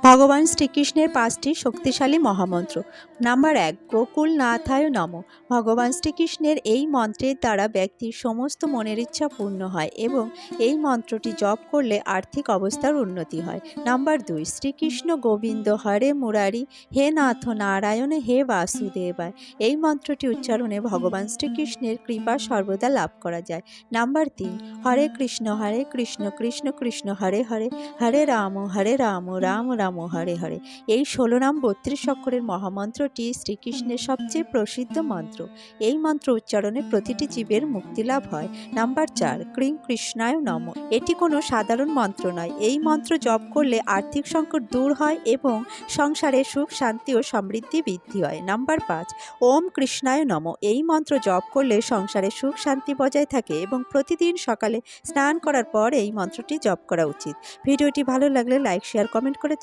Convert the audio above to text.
ভগবান শ্রীকৃষ্ণের 5টি শক্তিশালী মহামন্ত্র। নাম্বার 1, গোকুলনাথায় নমঃ। ভগবান শ্রীকৃষ্ণের এই মন্ত্রের দ্বারা ব্যক্তির সমস্ত মনের ইচ্ছা পূর্ণ হয় এবং এই মন্ত্রটি জপ করলে আর্থিক অবস্থার উন্নতি হয়। নাম্বার 2, শ্রীকৃষ্ণ গোবিন্দ হরে মুরারি, হে নাথ নারায়ণ, হে বাসুদেবায়। এই মন্ত্রটি উচ্চারণে ভগবান শ্রীকৃষ্ণের কৃপা সর্বদা লাভ করা যায়। নাম্বার 3, হরে কৃষ্ণ কৃষ্ণ কৃষ্ণ হরে হরে, হরে রাম রাম রাম হরে হরে। এই 16 নাম 32 অক্ষরের মহামন্ত্রটি শ্রীকৃষ্ণের সবচেয়ে প্রসিদ্ধ মন্ত্র। এই মন্ত্র উচ্চারণে প্রতিটি জীবের মুক্তি লাভ হয়। নাম্বার 4, ক্রিং কৃষ্ণায় নমঃ। এটি কোনো সাধারণ মন্ত্র নয়। এই মন্ত্র জপ করলে আর্থিক সংকট দূর হয় এবং সংসারে সুখ শান্তি ও সমৃদ্ধি বৃদ্ধি হয়। নাম্বার 5, ওম কৃষ্ণায় নমঃ। এই মন্ত্র জপ করলে সংসারে সুখ শান্তি বজায় থাকে এবং প্রতিদিন সকালে স্নান করার পর এই মন্ত্রটি জপ করা উচিত। ভিডিওটি ভালো লাগলে লাইক শেয়ার কমেন্ট করে